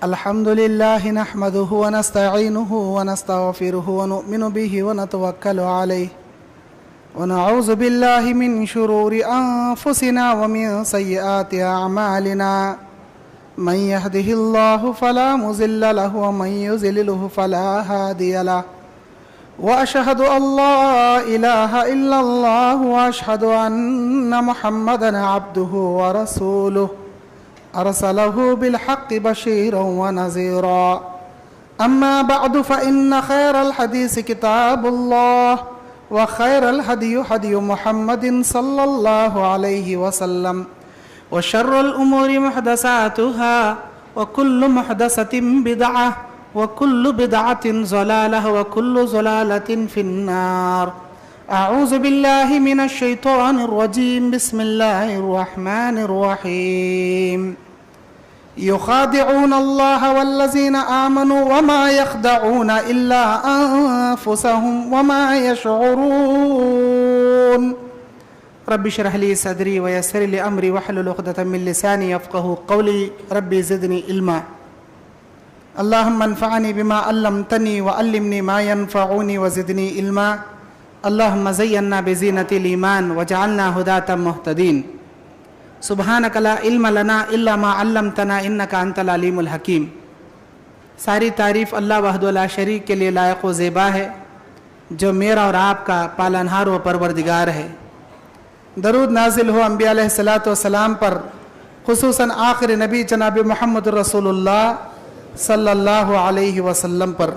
الحمد لله نحمده ونستعينه ونستغفره ونؤمن به ونتوكل عليه ونعوذ بالله من شرور أنفسنا ومن سيئات أعمالنا من يهده الله فلا مضل له ومن يضلله فلا هادي له وأشهد أن لا إله إلا الله وأشهد أن محمدا عبده ورسوله أرسله بالحق بشيرا ونذيرا أما بعد فإن خير الحديث كتاب الله وخير الهدي هدي محمد صلى الله عليه وسلم وشر الأمور محدثاتها وكل محدثة بدعة وكل بدعة ضلالة وكل ضلالة في النار. أعوذ بالله من الشيطان الرجيم. بسم الله الرحمن الرحيم. يخادعون الله والذين آمنوا وما يخدعون إلا أنفسهم وما يشعرون. رب اشرح لي صدري ويسر لي أمري واحلل عقدة من لساني يفقهوا قولي. ربي زدني علما. اللهم انفعني بما علمتني وعلمني ما ينفعني وزدني علما. اللهم زينا بزينة الإيمان وجعلنا هداة مهتدين. سبحانك لا علم لنا إلا ما علمتنا إنك أنت العليم الحكيم. ساری تعریف اللہ وحدہ لا شریک کے لیے لائق و زیبا ہے جو میرا اور آپ کا پالنہار و پروردگار ہے. درود نازل ہو انبیاء علیہ السلام پر، خصوصاً آخر نبی جناب محمد رسول اللہ صلی اللہ علیہ وسلم پر.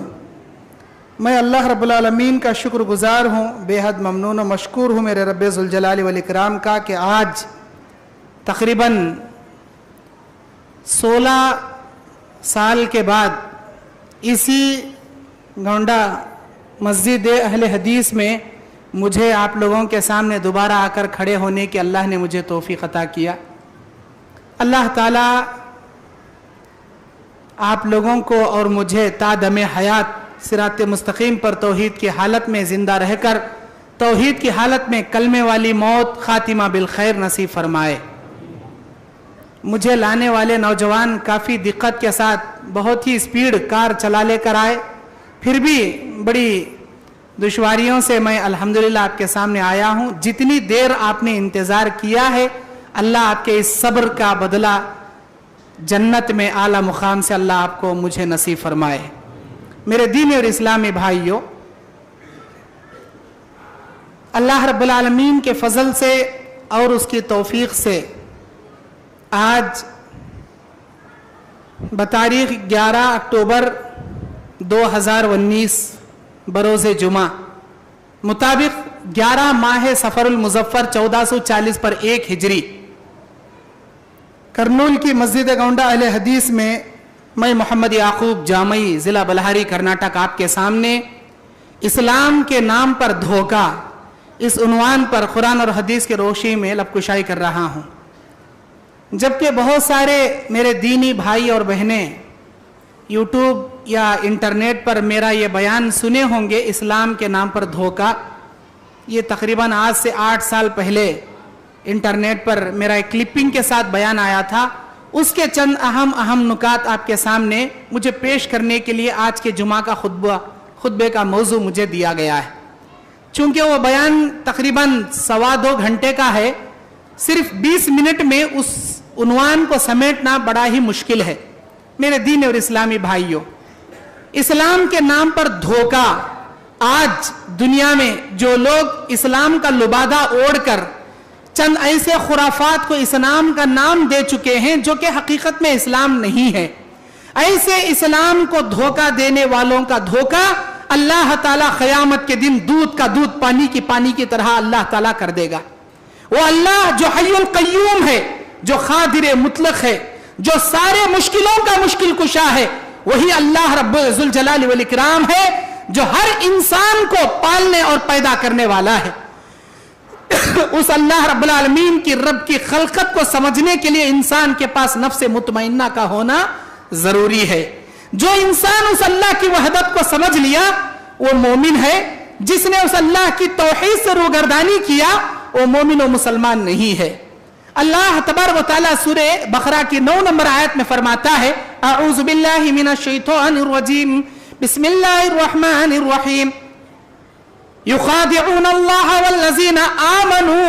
میں اللہ رب العالمین کا شکر گزار ہوں، بے حد ممنون و مشکور ہوں میرے رب ذوالجلال والاکرام کا کہ آج تقریباً 16 سال کے بعد اسی گونڈا مسجد اہل حدیث میں مجھے آپ لوگوں کے سامنے دوبارہ آ کر کھڑے ہونے کی اللہ نے مجھے توفیق عطا کیا. اللہ تعالیٰ آپ لوگوں کو اور مجھے تا دم حیات صراط مستقیم پر توحید کی حالت میں زندہ رہ کر توحید کی حالت میں کلمے والی موت خاتمہ بالخیر نصیب فرمائے. مجھے لانے والے نوجوان کافی دقت کے ساتھ بہت ہی سپیڈ کار چلا لے کر آئے، پھر بھی بڑی دشواریوں سے میں الحمدللہ آپ کے سامنے آیا ہوں. جتنی دیر آپ نے انتظار کیا ہے اللہ آپ کے اس صبر کا بدلہ جنت میں اعلیٰ مقام سے اللہ آپ کو مجھے نصیب فرمائے. میرے دینی اور اسلامی بھائیوں، اللہ رب العالمین کے فضل سے اور اس کی توفیق سے آج بتاریخ 11 اکتوبر 2019 بروز جمعہ مطابق 11 ماہ سفر المظفر 1440 پر 1 ہجری کرنول کی مسجد گونڈا اہل حدیث میں میں محمد یعقوب جامعی ضلع بلہاری کرناٹک آپ کے سامنے اسلام کے نام پر دھوکہ اس عنوان پر قرآن اور حدیث کے روشنی میں لب کشائی کر رہا ہوں. جبکہ بہت سارے میرے دینی بھائی اور بہنیں یوٹیوب یا انٹرنیٹ پر میرا یہ بیان سنے ہوں گے اسلام کے نام پر دھوکہ. یہ تقریباً آج سے 8 سال پہلے انٹرنیٹ پر میرا ایک کلپنگ کے ساتھ بیان آیا تھا. اس کے چند اہم نکات آپ کے سامنے مجھے پیش کرنے کے لیے آج کے جمعہ کا خطبے کا موضوع مجھے دیا گیا ہے. چونکہ وہ بیان تقریباً 2.25 گھنٹے کا ہے، صرف 20 منٹ میں اس عنوان کو سمیٹنا بڑا ہی مشکل ہے. میرے دین اور اسلامی بھائیوں، اسلام کے نام پر دھوکہ. آج دنیا میں جو لوگ اسلام کا لبادہ اوڑھ کر چند ایسے خرافات کو اسلام کا نام دے چکے ہیں جو کہ حقیقت میں اسلام نہیں ہے، ایسے اسلام کو دھوکہ دینے والوں کا دھوکہ اللہ تعالیٰ قیامت کے دن دودھ کا دودھ پانی کی طرح اللہ تعالیٰ کر دے گا. وہ اللہ جو حی القیوم ہے، جو قادر مطلق ہے، جو سارے مشکلوں کا مشکل کشا ہے، وہی اللہ رب ذوالجلال والاکرام ہے جو ہر انسان کو پالنے اور پیدا کرنے والا ہے. اس اللہ رب العالمین کی رب کی خلقت کو سمجھنے کے لیے انسان کے پاس نفس مطمئنہ کا ہونا ضروری ہے. جو انسان اس اللہ کی وحدت کو سمجھ لیا وہ مومن ہے. جس نے اس اللہ کی توحید سے روگردانی کیا وہ مومن و مسلمان نہیں ہے. अल्लाह तबारक व तआला सूरे बकरा की 9 नंबर आयत में फरमाता है, अऊज़ु बिल्लाहि मिनश शैतानिर रजीम, बिस्मिल्लाहिर रहमानिर रहीम, युखादिऊन अल्लाह वल्लज़ीना आमनू,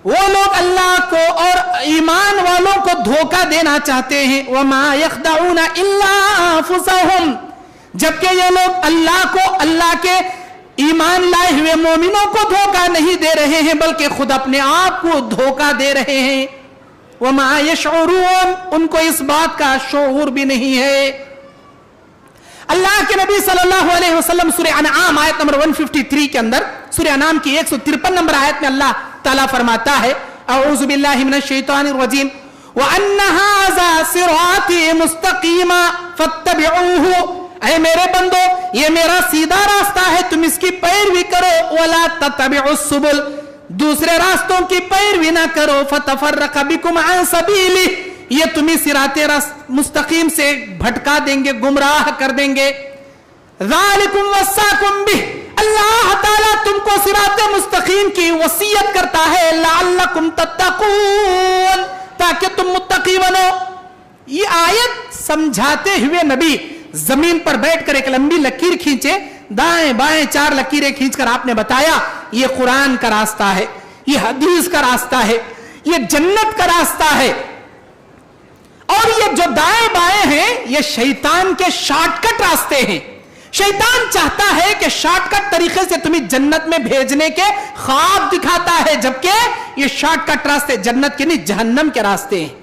वो लोग अल्लाह को और ईमान वालों को धोखा देना चाहते हैं, वमा यख़दऊना इल्ला अंफुसहुम, जबकि ये लोग अल्लाह को, अल्लाह के ईमान लाए हुए मोमिनों को धोखा नहीं दे रहे हैं, बल्कि खुद अपने आप को धोखा दे रहे हैं। वमा यशऊरून, उनको इस बात का शऊर भी नहीं है। अल्लाह के नबी सल्लल्लाहु अलैहि वसल्लम सूरह अनआम आयत नंबर 153 के अंदर, सूरह अनआम की 153 नंबर आयत में अल्लाह ताला फरमाता है, अऊज़ु बिल्लाहि मिनश शैतानिर रजीम, व अन्ना हाज़ा सिराती मुस्तकीमा फत्तबिऊहु, ऐ मेरे बंदो ये मेरा सीधा रास्ता है, तुम इसकी पैरवी करो, वला तत्तबिउस सुबुल, दूसरे रास्तों की पैरवी ना करो, फतफर्रक़ बिकुम अन सबीली, ये तुम्हें सिराते मुस्तकीम से भटका देंगे, गुमराह कर देंगे। ज़ालिकुम वस्साकुम बिह, अल्लाह ताला तुमको सिराते मुस्तकीम की वसीयत करता है, लअल्लकुम तत्तकून, ताकि तुम मुत्तकी बनो। ये आयत समझाते हुए नबी जमीन पर बैठकर एक लंबी लकीर खींचे, दाएं बाएं 4 लकीरें खींचकर आपने बताया, ये कुरान का रास्ता है, ये हदीस का रास्ता है, ये जन्नत का रास्ता है, और ये जो दाएं बाएं हैं ये शैतान के शॉर्टकट रास्ते हैं। शैतान चाहता है कि शॉर्टकट तरीके से तुम्हें जन्नत में भेजने के ख्वाब दिखाता है, जबकि ये शॉर्टकट रास्ते जन्नत के नहीं, जहन्नम के रास्ते हैं।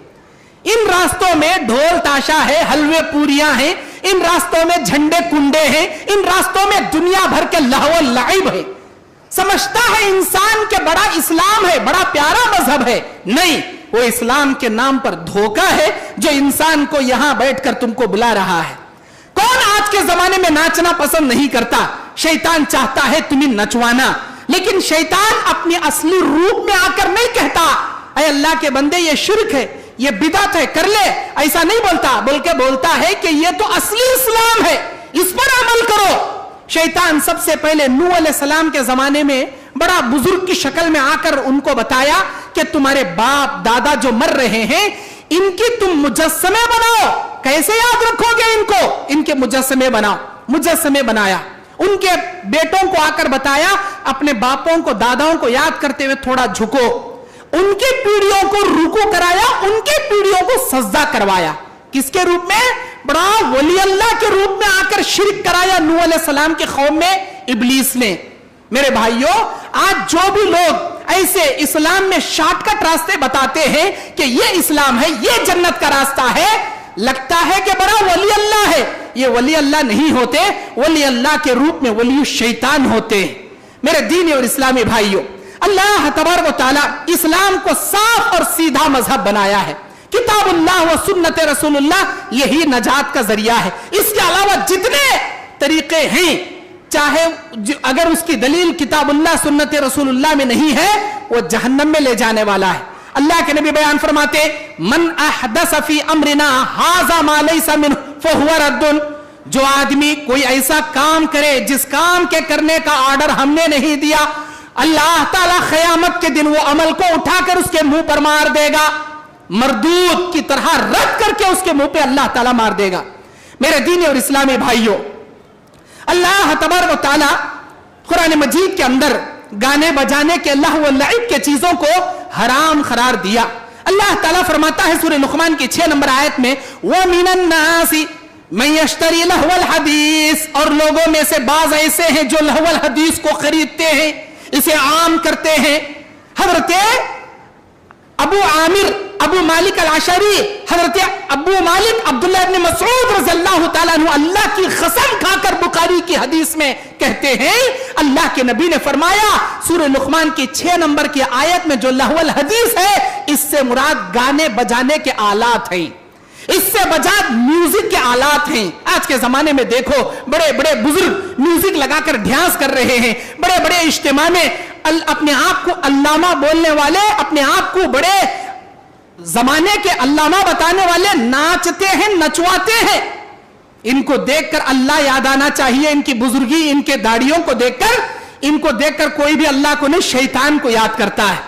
इन रास्तों में ढोल ताशा है, हलवे पूरियां हैं, इन रास्तों में झंडे कुंडे हैं, इन रास्तों में दुनिया भर के लहव लाइब है। समझता है इंसान के बड़ा इस्लाम है, बड़ा प्यारा मजहब है, नहीं, वो इस्लाम के नाम पर धोखा है जो इंसान को यहां बैठकर तुमको बुला रहा है। कौन आज के जमाने में नाचना पसंद नहीं करता? शैतान चाहता है तुम्हें नचवाना, लेकिन शैतान अपनी असली रूप में आकर नहीं कहता, ऐ अल्लाह के बंदे ये शिर्क है, ये बिदअत है, कर ले, ऐसा नहीं बोलता, बल्कि बोलता है कि ये तो असली इस्लाम है, इस पर अमल करो। शैतान सबसे पहले नूह अलैहिस्सलाम के जमाने में बड़ा बुजुर्ग की शक्ल में आकर उनको बताया कि तुम्हारे बाप दादा जो मर रहे हैं इनकी तुम मुजस्समे बनाओ। कैसे याद रखोगे इनको? इनके मुजस्समे बनाओ। मुजस्समे बनाया, उनके बेटों को आकर बताया, अपने बापों को दादाओं को याद करते हुए थोड़ा झुको, उनकी पीढ़ियों को रुकू कराया, उनकी पीढ़ियों को सजदा करवाया। किसके रूप में? बड़ा वली अल्लाह के रूप में आकर शिरक कराया नूह अलैहिस्सलाम के कौम में इब्लीस ने। मेरे भाइयों, आज जो भी लोग ऐसे इस्लाम में शॉर्टकट रास्ते बताते हैं कि ये इस्लाम है, ये जन्नत का रास्ता है, लगता है कि बड़ा वली अल्लाह है। ये वली अल्लाह नहीं होते, वली अल्लाह के रूप में वली शैतान होते हैं। मेरे दीनी और इस्लामी भाइयों, अल्लाह तबारक व तआला इस्लाम को साफ और सीधा मजहब बनाया है। किताबुल्लाह व सुन्नत रसूलुल्लाह यही नजात का जरिया है। इसके अलावा जितने तरीके हैं, चाहे अगर उसकी दलील किताबुल्लाह सुन्नत रसूलुल्लाह में नहीं है, वो जहन्नम में ले जाने वाला है। अल्लाह के नबी बयान फरमाते, मन अहदस फी अमरिना हाज़ा मा लैसा मिन्हु फहुवा रद्दुन, जो आदमी कोई ऐसा काम करे जिस काम के करने का ऑर्डर हमने नहीं दिया, अल्लाह ताला क़यामत के दिन वो अमल को उठाकर उसके मुंह पर मार देगा, मरदूद की तरह रद्द करके उसके मुंह पे अल्लाह ताला मार देगा। मेरे दीनी और इस्लामी भाइयों, अल्लाह तबारक व तआला कुरान मजीद के अंदर गाने बजाने के लहव व लइब के चीजों को हराम करार दिया। अल्लाह ताला फरमाता है सूरह लुक़मान की 6 नंबर आयत में, वो मिनन नासी मैं यश्तरी लहवल हदीस, और लोगों में से बाज ऐसे हैं जो लहवल हदीस को खरीदते हैं, इसे आम करते हैं। हजरत अबू आमिर अबू मालिक अल-अशरी, हजरत अबू मालिक अब्दुल्लाह इब्न मसऊद रज़ियल्लाहु ताला अन्हु अल्लाह की कसम खाकर बुखारी की हदीस में कहते हैं, अल्लाह के नबी ने फरमाया सूरह लुक़मान की 6 नंबर की आयत में जो लहवल हदीस है, इससे मुराद गाने बजाने के आलात हैं, इससे बजाय म्यूजिक के आलात हैं। आज के जमाने में देखो, बड़े बड़े बुजुर्ग म्यूजिक लगाकर ध्यान कर रहे हैं, बड़े बड़े इज्तिमा में अपने आप को अल्लामा बोलने वाले, अपने आप को बड़े जमाने के अल्लामा बताने वाले नाचते हैं, नचवाते हैं। इनको देखकर अल्लाह याद आना चाहिए, इनकी बुजुर्गी, इनके दाढ़ियों को देखकर, इनको देखकर कोई भी अल्लाह को नहीं शैतान को याद करता है।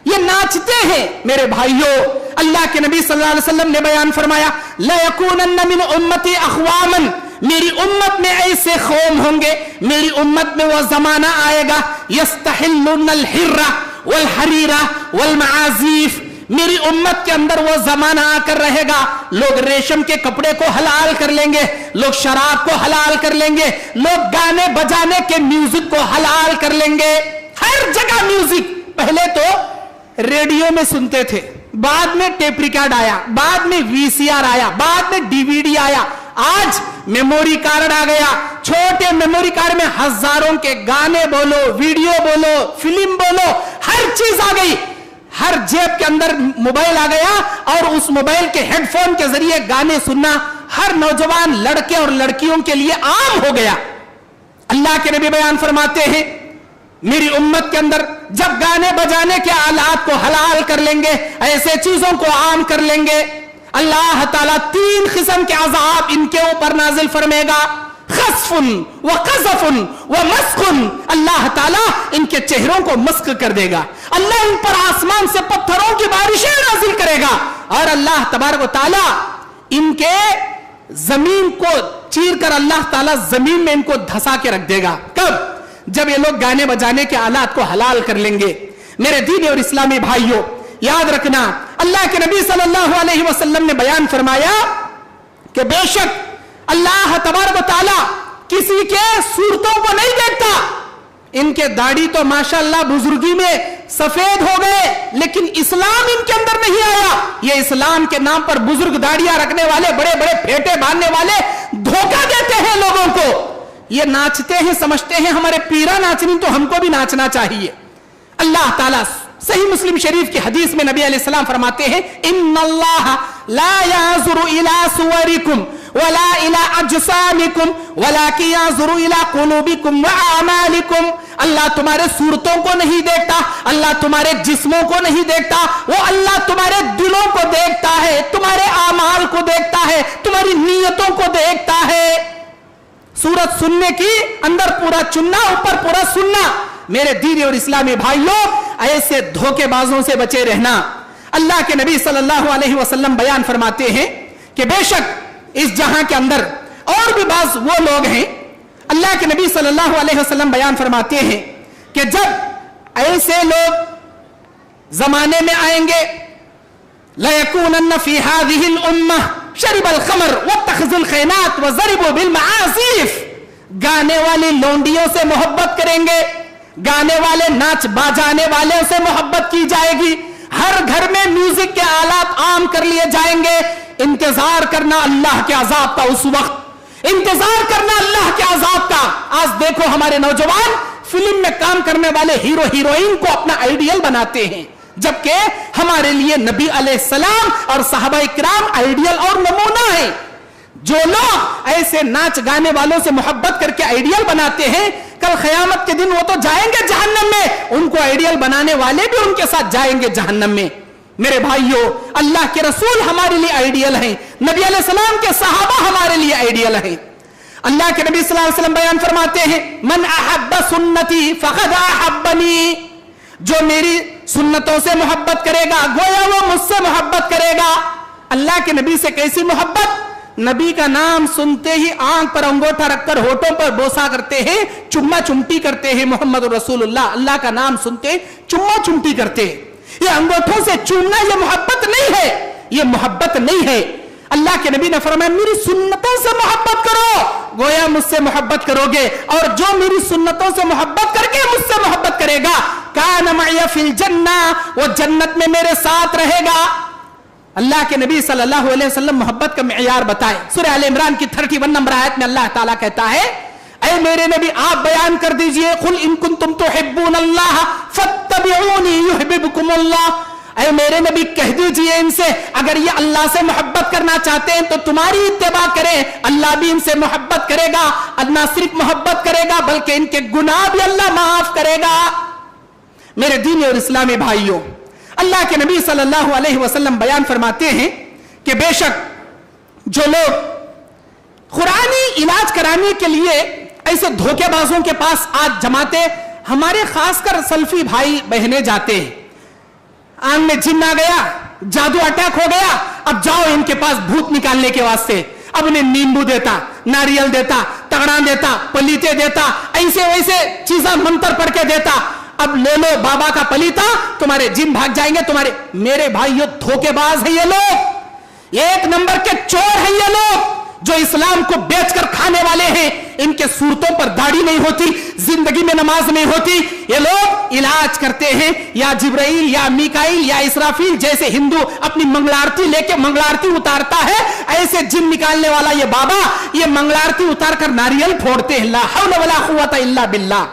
یہ ناچتے ہیں میرے بھائیوں. اللہ کے نبی صلی اللہ علیہ وسلم نے بیان فرمایا لَيَكُونَنَّ مِنْ أُمَّتِي أَخْوَامًا، میری امت میں ایسے قوم ہوں گے، میری امت میں وہ زمانہ آئے گا يَسْتَحِلُّنَّ الْحِرَّ وَالْحَرِيرَ وَالْمَعَازِيفِ، میری امت کے اندر وہ زمانہ آ کر رہے گا لوگ ریشم کے کپڑے کو حلال کر لیں گے، لوگ شراب کو حلال کر لیں گے، لوگ گانے بجانے کے میوزک کو حلال کر لیں گے. ہر جگہ میوزک. پہلے تو ریڈیو میں سنتے تھے، بعد میں ٹیپ ریکارڈ آیا، بعد میں وی سی آر آیا، بعد میں ڈی وی ڈی آیا، آج میموری کارڈ آ گیا. چھوٹے میموری کارڈ میں ہزاروں کے گانے بولو، ویڈیو بولو، فلم بولو، ہر چیز آ گئی. ہر جیب کے اندر موبائل آ گیا اور اس موبائل کے ہیڈ فون کے ذریعے گانے سننا ہر نوجوان لڑکے اور لڑکیوں کے لیے عام ہو گیا. اللہ کے نبی بیان فرماتے ہیں میری امت کے اندر جب گانے بجانے کے آلات کو حلال کر لیں گے، ایسے چیزوں کو عام کر لیں گے، اللہ تعالیٰ 3 قسم کے عذاب ان کے اوپر نازل فرمائے گا. خسف وقذف ومسخ، اللہ تعالیٰ ان کے چہروں کو مسخ کر دے گا. اللہ ان پر آسمان سے پتھروں کی بارشیں نازل کرے گا، اور اللہ تبارک و تعالیٰ ان کے زمین کو چیر کر اللہ تعالیٰ زمین میں ان کو دھسا کے رکھ دے گا. کب؟ جب یہ لوگ گانے بجانے کے آلات کو حلال کر لیں گے. میرے دینی اور اسلامی بھائیوں، یاد رکھنا اللہ کے نبی صلی اللہ علیہ وسلم نے بیان فرمایا کہ بے شک اللہ تبارک و تعالیٰ کسی کے صورتوں کو نہیں دیکھتا. ان کے داڑھی تو ماشاءاللہ بزرگی میں سفید ہو گئے، لیکن اسلام ان کے اندر نہیں آیا. یہ اسلام کے نام پر بزرگ داڑیاں رکھنے والے، بڑے بڑے پھیٹے باندھنے والے دھوکہ دیتے ہیں لوگوں کو. یہ ناچتے ہیں، سمجھتے ہیں ہمارے پیرا ناچنی تو ہم کو بھی ناچنا چاہیے. اللہ تعالیٰ صحیح مسلم شریف کی حدیث میں نبی علیہ السلام فرماتے ہیں ان اللہ لا ينظر الى صورکم ولا الى اجسامکم ولكن ينظر الى قلوبکم واعمالکم. اللہ تمہارے صورتوں کو نہیں دیکھتا، اللہ تمہارے جسموں کو نہیں دیکھتا، وہ اللہ تمہارے دلوں کو دیکھتا ہے، تمہارے اعمال کو دیکھتا ہے، تمہاری نیتوں کو دیکھتا ہے. سورت سننے کی اندر پورا چننا، اوپر پورا سننا. میرے دینی اور اسلامی بھائیوں، ایسے دھوکے بازوں سے بچے رہنا. اللہ کے نبی صلی اللہ علیہ وسلم بیان فرماتے ہیں کہ بے شک اس جہاں کے اندر اور بھی بعض وہ لوگ ہیں. اللہ کے نبی صلی اللہ علیہ وسلم بیان فرماتے ہیں کہ جب ایسے لوگ زمانے میں آئیں گے لَيَكُونَنَّ فِي هَذِهِ الْأُمَّةِ شَرِبَ الْخَمْرَ وَاتَّخَذُوا الْخَيْنَاتِ وَضَرِبُوا بِالْمَعَازِيفِ. گانے والی لونڈیوں سے محبت کریں گے، گانے والے ناچ باجانے والے سے محبت کی جائے گی، ہر گھر میں میوزک کے آلات عام کر لیے جائیں گے. انتظار کرنا اللہ کے عذاب کا اس وقت، انتظار کرنا اللہ کے عذاب کا. آج دیکھو ہمارے نوجوان فلم میں کام کرنے والے ہیرو ہیروئن کو اپنا آئیڈیل بناتے ہیں، جبکہ ہمارے لیے نبی علیہ السلام اور صحابہ اکرام آئیڈیل اور نمونہ ہیں. جو لوگ ایسے ناچ گانے والوں سے محبت کر کے آئیڈیل بناتے ہیں، کل قیامت کے دن وہ تو جائیں گے جہنم میں، ان کو آئیڈیل بنانے والے بھی ان کے ساتھ جائیں گے جہنم میں. میرے بھائیوں، اللہ کے رسول ہمارے لیے آئیڈیل ہیں، نبی علیہ السلام کے صحابہ ہمارے لیے آئیڈیل ہیں. اللہ کے نبی صلی اللہ علیہ وسلم بیان فرماتے ہیں من احب سنتی فقد احبنی. جو میری سنتوں سے محبت کرے گا گویا وہ مجھ سے محبت کرے گا. اللہ کے نبی سے کیسی محبت؟ نبی کا نام سنتے ہی آنکھ پر انگوٹھا رکھ کر ہونٹوں پر بوسا کرتے ہیں، چما چمٹی کرتے ہیں. محمد رسول اللہ کا نام سنتے چما چمٹی کرتے ہیں. یہ انگوٹھوں سے چومنا یہ محبت نہیں ہے، یہ محبت نہیں ہے. اللہ کے نبی نے فرمایا میری سنتوں سے محبت کرو گویا مجھ سے محبت کرو گے، اور جو میری سنتوں سے محبت کر کے مجھ سے محبت کرے گا کان معی فی الجنہ، وہ جنت میں میرے ساتھ رہے گا. اللہ کے نبی صلی اللہ علیہ وسلم محبت کا معیار بتائے. سورہ آل عمران کی 31 نمبر آیت میں اللہ تعالیٰ کہتا ہے اے میرے نبی آپ بیان کر دیجئے قل ان کنتم تحبون اللہ فاتبعونی یحببکم اللہ. اے میرے نبی کہہ دیجئے ان سے اگر یہ اللہ سے محبت کرنا چاہتے ہیں تو تمہاری اتباع کریں، اللہ بھی ان سے محبت کرے گا. نہ صرف محبت کرے گا بلکہ ان کے گناہ بھی اللہ معاف کرے گا. میرے دینی اور اسلامی بھائیوں، اللہ کے نبی صلی اللہ علیہ وسلم بیان فرماتے ہیں کہ بے شک جو لوگ قرآنی علاج کرانے کے لیے ایسے دھوکے بازوں کے پاس آج جماعتیں، ہمارے خاص کر سلفی بھائی بہنیں جاتے ہیں، आंख में जिन्न आ गया, जादू अटैक हो गया, अब जाओ इनके पास भूत निकालने के वास्ते। अब उन्हें नींबू देता, नारियल देता, तगड़ा देता, पलीते देता, ऐसे वैसे चीजें मंत्र पढ़ के देता। अब ले लो बाबा का पलीता, तुम्हारे जिन भाग जाएंगे तुम्हारे। मेरे भाइयों, धोखेबाज है ये लोग, एक नंबर के चोर है ये लोग, जो इस्लाम को बेचकर खाने वाले हैं। इनके सूरतों पर दाढ़ी नहीं होती, जिंदगी में नमाज नहीं होती। ये लोग इलाज करते हैं या जिब्राइल या मीकाइल या इसराफील जैसे हिंदू अपनी मंगलारती लेके मंगलारती उतारता है, ऐसे जिन निकालने वाला ये बाबा ये मंगलारती उतार कर नारियल फोड़ते हैं। ला हौला वला कुव्वता इल्ला बिल्लाह।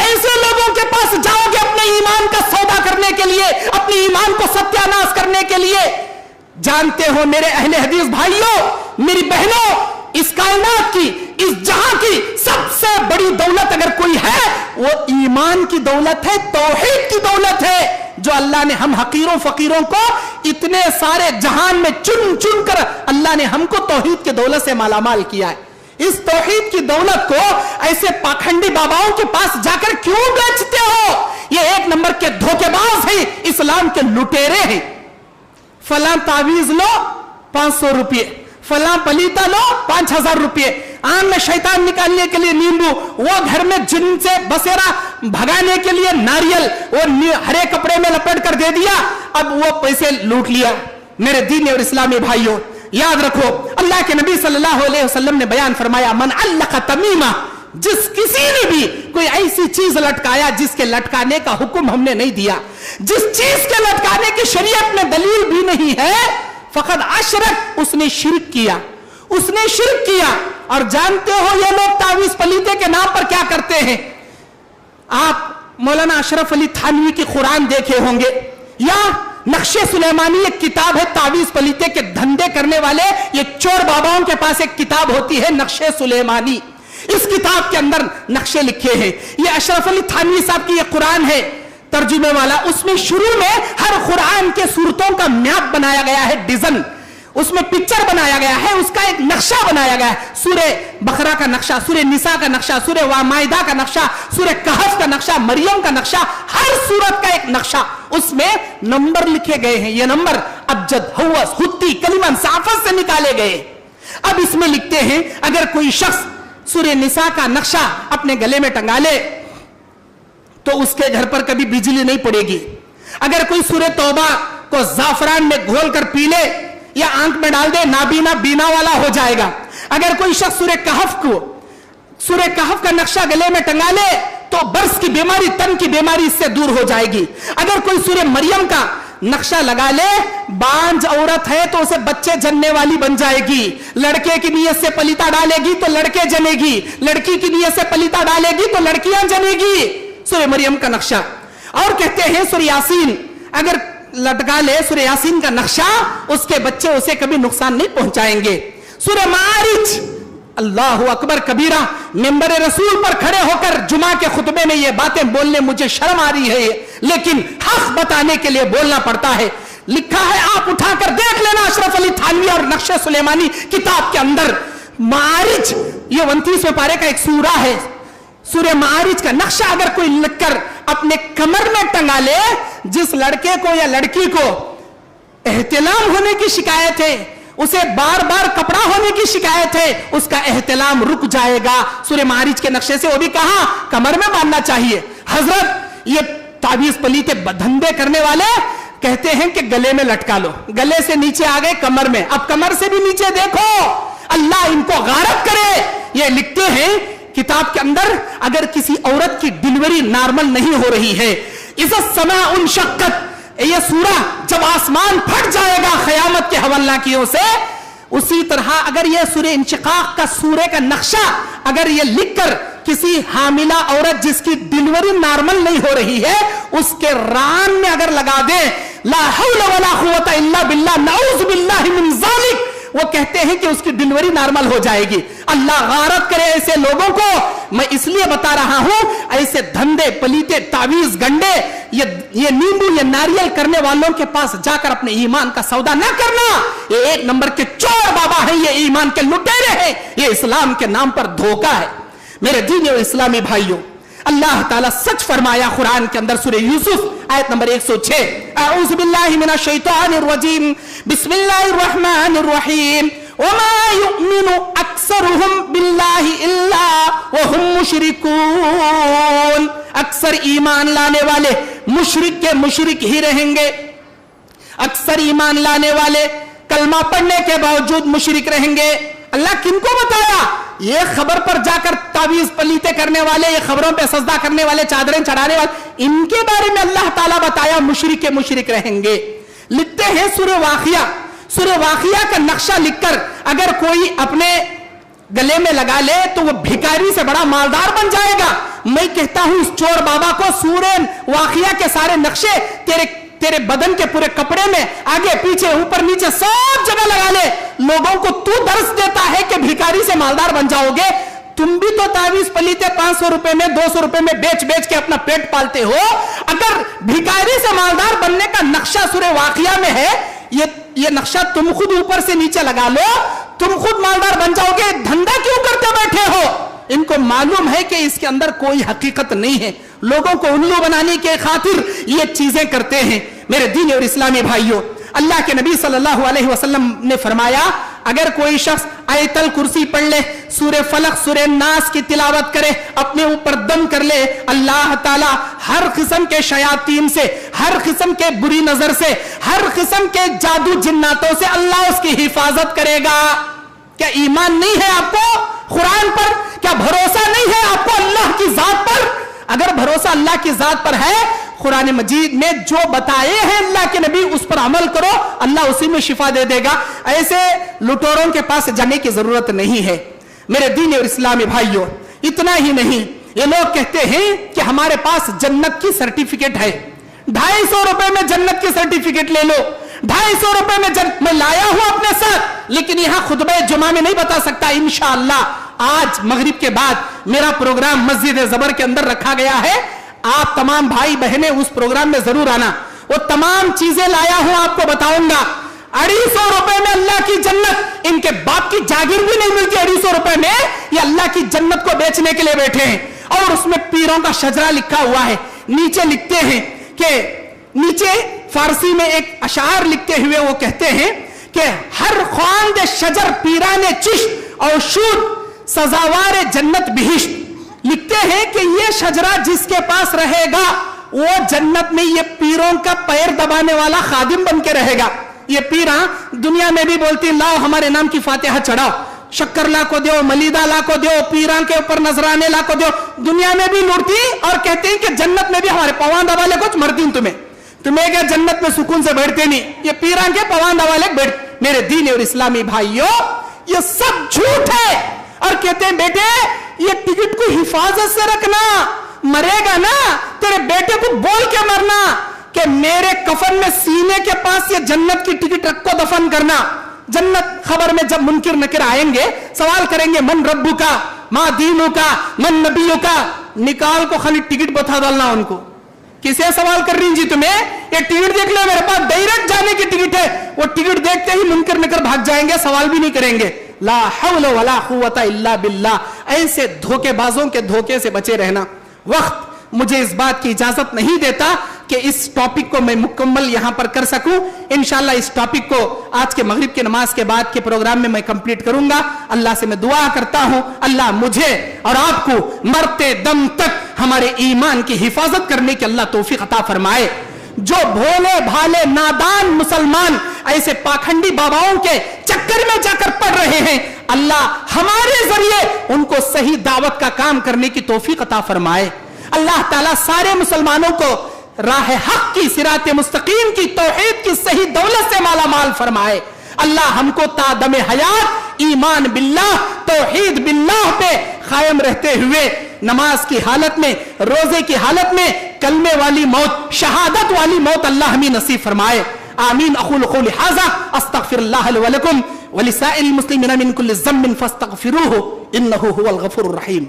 ऐसे लोगों के पास जाओगे अपने ईमान का सौदा करने के लिए, अपने ईमान को सत्यानाश करने के लिए। जानते हो मेरे अहले हदीस भाइयों, मेरी बहनों, इस कायनात की, इस जहां की सबसे बड़ी दौलत अगर कोई है वो ईमान की दौलत है, तौहीद की दौलत है, जो अल्लाह ने हम हकीरों फकीरों को इतने सारे जहान में चुन चुन कर अल्लाह ने हमको तौहीद की दौलत से मालामाल किया है। इस तौहीद की दौलत को ऐसे पाखंडी बाबाओं के पास जाकर क्यों बेचते हो? ये एक नंबर के धोखेबाज हैं, इस्लाम के लुटेरे हैं। फला तावीज लो 500 रुपये, फला पलीता लो 5000 रुपये, आम में शैतान निकालने के लिए नींबू, वो घर में जिन से बसेरा भगाने के लिए नारियल, वो हरे कपड़े में लपेट कर दे दिया, अब वो पैसे लूट लिया। मेरे दीन और इस्लामी भाइयों, याद रखो, अल्लाह के नबी सल्लल्लाहु अलैहि वसल्लम ने बयान फरमाया, मन अल्लक़ तमीमा, जिस किसी ने भी कोई ऐसी चीज लटकाया जिसके लटकाने का हुक्म हमने नहीं दिया, जिस चीज के लटकाने की शरीयत में दलील भी नहीं है, फकद अशरक, उसने शिर्क किया, उसने शिर्क किया। और जानते हो ये लोग तावीज पलीते के नाम पर क्या करते हैं? आप मौलाना अशरफ अली थानवी की कुरान देखे होंगे, या नक्शे सुलेमानी एक किताब है, तावीज पलीते के धंधे करने वाले ये चोर बाबाओं के पास एक किताब होती है नक्शे सुलेमानी। इस किताब के अंदर नक्शे लिखे हैं। ये अशरफ अली थानवी साहब की ये कुरान है तर्जुमे वाला, उसमें शुरू में हर कुरान के सूरतों का मैप बनाया गया है, डिजाइन, उसमें पिक्चर बनाया गया है, उसका एक नक्शा बनाया गया है। सूरे बकरा का नक्शा, सूरे निसा का नक्शा, सूरे माइदा का नक्शा, सूरे कहफ का नक्शा, मरियम का नक्शा, हर सूरत का एक नक्शा, उसमें नंबर लिखे गए हैं। ये नंबर अबजद, हव्वस, हुत्ती, कलिमन, साफत से निकाले गए। अब इसमें लिखते हैं, अगर कोई शख्स सूरे निसा का नक्शा अपने गले में टंगा ले तो उसके घर पर कभी बिजली नहीं पड़ेगी। अगर कोई सूरे तौबा को जाफरान में घोल कर पी ले या आंख में डाल दे, नाबीना बीना वाला हो जाएगा। अगर कोई शख्स सूरे कहफ का नक्शा गले में टंगा ले तो बर्स की बीमारी, तन की बीमारी इससे दूर हो जाएगी। अगर कोई सूरे मरियम का नक्शा लगा ले, बांझ औरत है तो उसे बच्चे जनने वाली बन जाएगी। लड़के की नीयत से पलीता डालेगी तो लड़के जनेगी, लड़की की नीयत से पलीता डालेगी तो लड़कियां जनेगी। सूरे मरियम का नक्शा। और कहते हैं सूरे यासीन अगर लटका ले, सूरे यासीन का नक्शा, उसके बच्चे उसे कभी नुकसान नहीं पहुंचाएंगे। सूरे मारिज, अल्लाहु अकबर कबीरा, मिंबर रसूल पर खड़े होकर जुमा के खुतबे में ये बातें बोलने मुझे शर्म आ रही है, लेकिन हक बताने के लिए बोलना पड़ता है। लिखा है, आप उठाकर देख लेना अशरफ अली थानवी और नक्शे सुलेमानी किताब के अंदर, मारिज, ये 29वें पारे का एक सूरा है, सूरे मारिज का नक्शा अगर कोई लिखकर अपने कमर में टंगा ले, जिस लड़के को या लड़की को एहतिलाम होने की शिकायत है, उसे बार बार कपड़ा होने की शिकायत है, उसका एहतिलाम रुक जाएगा सूरे मारिज के नक्शे से। वो भी कहां, कमर में बांधना चाहिए। हजरत, ये ताबीज पलीते धंधे करने वाले कहते हैं कि गले में लटका लो, गले से नीचे आ गए कमर में, अब कमर से भी नीचे देखो, अल्लाह इनको गारत करे। ये लिखते हैं किताब के अंदर, अगर किसी औरत की डिलीवरी नॉर्मल नहीं हो रही है, इस समय उन शक्कत, ये सूरा जब आसमान फट जाएगा क़यामत के हवालाकियों से, उसी तरह अगर ये सूरे इंशिकाक का सूरे का नक्शा अगर ये लिखकर किसी हामिला औरत जिसकी डिलीवरी नॉर्मल नहीं हो रही है उसके रान में अगर लगा दे, ला हौला वला कुव्वता इल्ला बिल्लाह, नऊज़ बिल्लाहि मिन ज़ालिक, वो कहते हैं कि उसकी डिलीवरी नॉर्मल हो जाएगी। अल्लाह गारत करे ऐसे लोगों को। मैं इसलिए बता रहा हूं, ऐसे धंधे पलीते तावीज गंडे, ये नींबू, ये नारियल करने वालों के पास जाकर अपने ईमान का सौदा ना करना। ये एक नंबर के चोर बाबा है, ये ईमान के लुटेरे हैं, ये इस्लाम के नाम पर धोखा है। मेरे दीन और इस्लामी भाइयों, अल्लाह ताला सच फरमाया कुरान के अंदर सूरह यूसुफ आयत नंबर 106, अऊज़ु बिल्लाहि मिनश शैतानिर रजीम, बिस्मिल्लाहिर रहमानिर रहीम, वमा युमिनु अक्सरुहुम बिल्लाहि इल्ला वहुम मुशरिकून। अक्सर ईमान लाने वाले मुशरिक के मुशरिक ही रहेंगे। अक्सर ईमान लाने वाले कलमा पढ़ने के बावजूद मुशरिक रहेंगे। अल्लाह किनको बताया? ये खबर पर जाकर तावीज पलीते करने वाले, ये खबरों पे सजदा करने वाले, चादरें चढ़ाने वाले, इनके बारे में अल्लाह ताला बताया मुशरिक के मुशरिक रहेंगे। लिखते हैं सूरह वाक़िया का नक्शा लिखकर अगर कोई अपने गले में लगा ले तो वो भिखारी से बड़ा मालदार बन जाएगा। मैं कहता हूं इस चोर बाबा को सूरह वाक़िया के सारे नक्शे तेरे बदन के पूरे कपड़े में आगे पीछे ऊपर नीचे सब जगह लगा ले। लोगों को तू दर्श देता है कि भिखारी से मालदार बन जाओगे। तुम भी तो तावीज पलीते 500 रुपए में 200 रुपए में बेच बेच के अपना पेट पालते हो। अगर भिखारी से मालदार बनने का नक्शा सूरह वाक़िया में है, ये नक्शा तुम खुद ऊपर से नीचे लगा लो, तुम खुद मालदार बन जाओगे। धंधा क्यों करते बैठे हो? इनको मालूम है कि इसके अंदर कोई हकीकत नहीं है, लोगों को उल्लू बनाने के खातिर ये चीजें करते हैं। मेरे दीन और इस्लामी भाइयों, अल्लाह के नबी सल्लल्लाहु अलैहि वसल्लम ने फरमाया अगर कोई शख्स आयतल कुर्सी पढ़ ले, सूरह फलक सूरह नास की तिलावत करे, अपने ऊपर दम कर ले, अल्लाह ताला हर किस्म के शयातीन से, हर किस्म के बुरी नजर से, हर किस्म के जादू जिन्नातों से अल्लाह उसकी हिफाजत करेगा। क्या ईमान नहीं है आपको कुरान पर? क्या भरोसा नहीं है आपको अल्लाह की जात पर? अगर भरोसा अल्लाह की जात पर है, कुरान मजीद में जो बताए हैं अल्लाह के नबी उस पर अमल करो, अल्लाह उसी में शिफा दे देगा। ऐसे लुटेरों के पास जाने की जरूरत नहीं है। मेरे दीन और इस्लामी भाइयों, इतना ही नहीं, ये लोग कहते हैं कि हमारे पास जन्नत की सर्टिफिकेट है, 250 रुपए में जन्नत की सर्टिफिकेट ले लो। 250 रुपए में मैं लाया हूं अपने साथ, लेकिन यहां खुतबे जुमा में नहीं बता सकता। इंशाअल्लाह आज मगरिब के बाद मेरा प्रोग्राम मस्जिद जबर के अंदर रखा गया है। आप तमाम भाई बहनें उस प्रोग्राम में जरूर आना। वो तमाम चीजें लाया हूं, आपको बताऊंगा। 250 रुपए में अल्लाह की जन्नत, इनके बाप की जागीर भी नहीं मिलती 250 रुपए में, ये अल्लाह की जन्नत को बेचने के लिए बैठे हैं। और उसमें पीरों का शजरा लिखा हुआ है। नीचे लिखते हैं कि नीचे फारसी में एक अशार लिखते हुए वो कहते हैं कि हर ख्वांद शजर पीराने चिश्त और शुद सजावार जन्नत बिहिश्त। लिखते हैं कि ये शजरा जिसके पास रहेगा वो जन्नत में ये पीरों का पैर दबाने वाला खादिम बन के रहेगा। ये पीरा दुनिया में भी बोलती लाओ हमारे नाम की फातिहा चढ़ाओ, शक्कर ला को दो, मलीदा ला को दो, पीरा के ऊपर नजराने ला को दो, दुनिया में भी लूटती और कहते हैं कि जन्नत में भी हमारे पवान दबाले कुछ मरती तुम्हें क्या जन्नत में सुकून से बैठते नहीं, ये पीरा के पवान दबाले बैठ। मेरे दीन और इस्लामी भाइयों, ये सब झूठ है। और कहते हैं बेटे ये टिकट को हिफाजत से रखना, मरेगा ना तेरे बेटे को बोल के मरना कि मेरे कफन में सीने के पास ये जन्नत की टिकट रख को दफन करना। जन्नत खबर में जब मुनकिर नकिर आएंगे सवाल करेंगे मन रब्बू का, माँ दीनू का, मन नबियों का, निकाल को खाली टिकट बता डालना उनको। किसे सवाल कर रही जी तुम्हें? ये टिकट देख लो, मेरे पास डायरेक्ट जाने की टिकट है। वो टिकट देखते ही मुनकर नकर भाग जाएंगे, सवाल भी नहीं करेंगे। ला हौला वला कुव्वता इल्ला बिल्लाह। ऐसे धोखेबाजों के धोखे से बचे रहना। वक्त मुझे इस बात की इजाजत नहीं देता कि इस टॉपिक को मैं मुकम्मल यहां पर कर सकूं। इंशाल्लाह इस टॉपिक को आज के मगरिब की नमाज के बाद के प्रोग्राम में मैं कंप्लीट करूंगा। अल्लाह से मैं दुआ करता हूं अल्लाह मुझे और आपको मरते दम तक हमारे ईमान की हिफाजत करने की अल्लाह तौफीक अता फरमाए। जो भोले भाले नादान मुसलमान ऐसे पाखंडी बाबाओं के चक्कर में जाकर पड़ रहे हैं, अल्लाह हमारे जरिए उनको सही दावत का काम करने की तौफीक अता फरमाए। अल्लाह ताला सारे मुसलमानों को राह हक की, सिरात मुस्तकीम की, तौहीद की सही दौलत से माला माल फरमाए। अल्लाह हमको तादम हयात ईमान बिल्लाह, तौहीद बिल्लाह पे कायम रहते हुए नमाज की हालत में, रोजे की हालत में कलमे वाली मौत, शहादत वाली मौत अल्लाह हमें नसीब फरमाए। आमीन। अक़ूलु क़ौली हाज़ा अस्तग़फ़िरुल्लाह ली व लकुम व लिसाइरिल मुस्लिमीना मिन कुल्लि ज़म्बिन फ़स्तग़फ़िरूहु इन्नहु हुवल गफ़ूरुर रहीम।